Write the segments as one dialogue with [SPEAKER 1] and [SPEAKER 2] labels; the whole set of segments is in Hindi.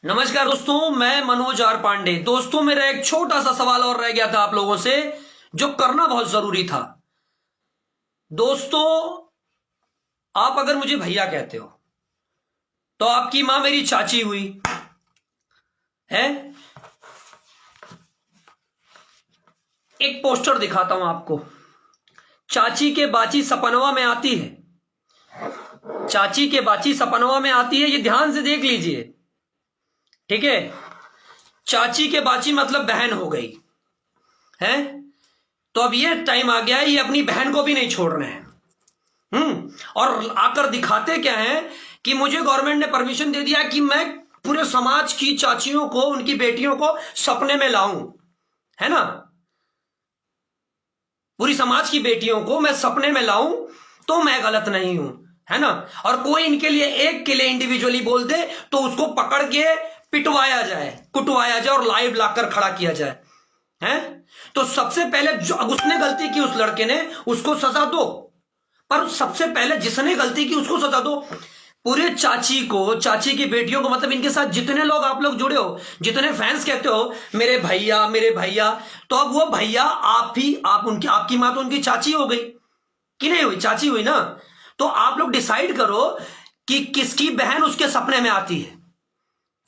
[SPEAKER 1] नमस्कार दोस्तों, मैं मनोज आर पांडे। दोस्तों, मेरा एक छोटा सा सवाल और रह गया था आप लोगों से, जो करना बहुत जरूरी था। दोस्तों, आप अगर मुझे भैया कहते हो तो आपकी मां मेरी चाची हुई है। एक पोस्टर दिखाता हूं आपको। चाची के बाची सपनवा में आती है, चाची के बाची सपनवा में आती है। ये ध्यान से देख लीजिए, ठीक है। चाची के बाची मतलब बहन हो गई है। तो अब ये टाइम आ गया है, ये अपनी बहन को भी नहीं छोड़ रहे हैं। और आकर दिखाते क्या है कि मुझे गवर्नमेंट ने परमिशन दे दिया कि मैं पूरे समाज की चाचियों को, उनकी बेटियों को सपने में लाऊं, है ना। पूरी समाज की बेटियों को मैं सपने में लाऊं तो मैं गलत नहीं हूं, है ना। और कोई इनके लिए एक के लिए इंडिविजुअली बोल दे तो उसको पकड़ के पिटवाया जाए, कुटवाया जाए और लाइव लाकर खड़ा किया जाए, हैं। तो सबसे पहले जो उसने गलती की, उस लड़के ने, उसको सजा दो। पर सबसे पहले जिसने गलती की उसको सजा दो। पूरे चाची को, चाची की बेटियों को, मतलब इनके साथ जितने लोग आप लोग जुड़े हो, जितने फैंस कहते हो मेरे भैया मेरे भैया, तो अब वो भैया आप उनकी, आपकी मां तो उनकी चाची हो गई कि नहीं हुई? चाची हुई ना। तो आप लोग डिसाइड करो कि किसकी बहन उसके सपने में आती है,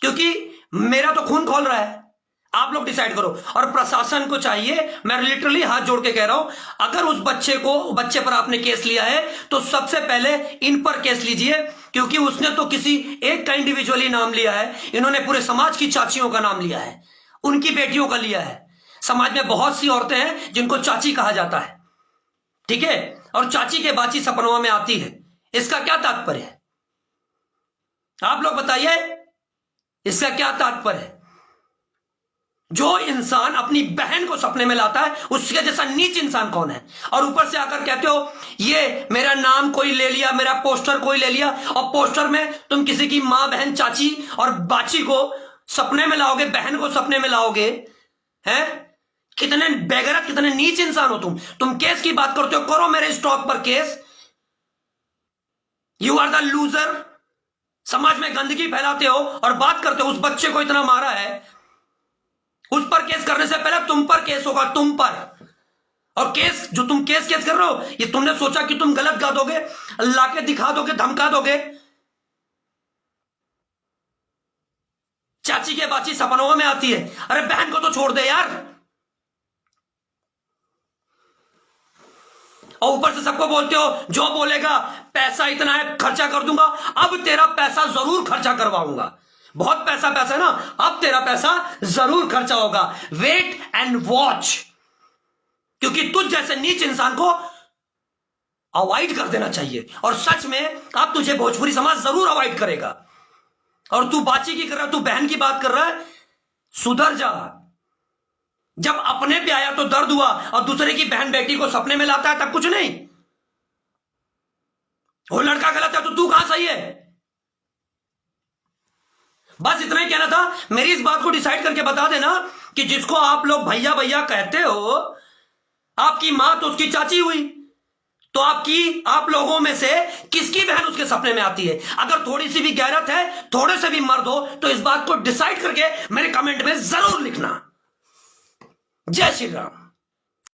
[SPEAKER 1] क्योंकि मेरा तो खून खोल रहा है। आप लोग डिसाइड करो। और प्रशासन को चाहिए, मैं लिटरली हाथ जोड़ के कह रहा हूं, अगर उस बच्चे पर आपने केस लिया है तो सबसे पहले इन पर केस लीजिए, क्योंकि उसने तो किसी एक का इंडिविजुअली नाम लिया है, इन्होंने पूरे समाज की चाचियों का नाम लिया है, उनकी बेटियों का लिया है। समाज में बहुत सी औरतें हैं जिनको चाची कहा जाता है, ठीक है। और चाची के बाची सपनों में आती है, इसका क्या तात्पर्य है? आप लोग बताइए, इसका क्या तात्पर्य है? जो इंसान अपनी बहन को सपने में लाता है, उसके जैसा नीच इंसान कौन है? और ऊपर से आकर कहते हो ये मेरा नाम कोई ले लिया, मेरा पोस्टर कोई ले लिया, और पोस्टर में तुम किसी की मां, बहन, चाची और बाची को सपने में लाओगे, बहन को सपने में लाओगे, हैं? कितने बेगैरत, कितने नीच इंसान हो तुम केस की बात करते हो, करो मेरे स्टॉक पर case. You are the loser. समाज में गंदगी फैलाते हो और बात करते हो उस बच्चे को इतना मारा है, उस पर केस करने से पहले तुम पर केस होगा, तुम पर। और केस जो तुम केस कर रहे हो, ये तुमने सोचा कि तुम गलत गा दोगे, लाके दिखा दोगे, धमका दोगे। चाची के बाची सपनों में आती है, अरे बहन को तो छोड़ दे यार। और ऊपर से सबको बोलते हो जो बोलेगा पैसा इतना है खर्चा कर दूंगा। अब तेरा पैसा जरूर खर्चा करवाऊंगा, बहुत पैसा है ना, अब तेरा पैसा जरूर खर्चा होगा। वेट एंड वॉच, क्योंकि तुझ जैसे नीच इंसान को अवॉइड कर देना चाहिए। और सच में अब तुझे भोजपुरी समाज जरूर अवॉइड करेगा। और तू बाची की कर रहा है, तू बहन की बात कर रहा है, सुधर जा। जब अपने पे आया तो दर्द हुआ, और दूसरे की बहन बेटी को सपने में लाता है तब कुछ नहीं। वो लड़का गलत है तो तू कहां सही है? बस इतना ही कहना था। मेरी इस बात को डिसाइड करके बता देना कि जिसको आप लोग भैया भैया कहते हो, आपकी मां तो उसकी चाची हुई, तो आप लोगों में से किसकी बहन उसके सपने में आती है? अगर थोड़ी सी भी गैरत है, थोड़े से भी मर्द हो, तो इस बात को डिसाइड करके मेरे कमेंट में जरूर लिखना। जय श्री राम।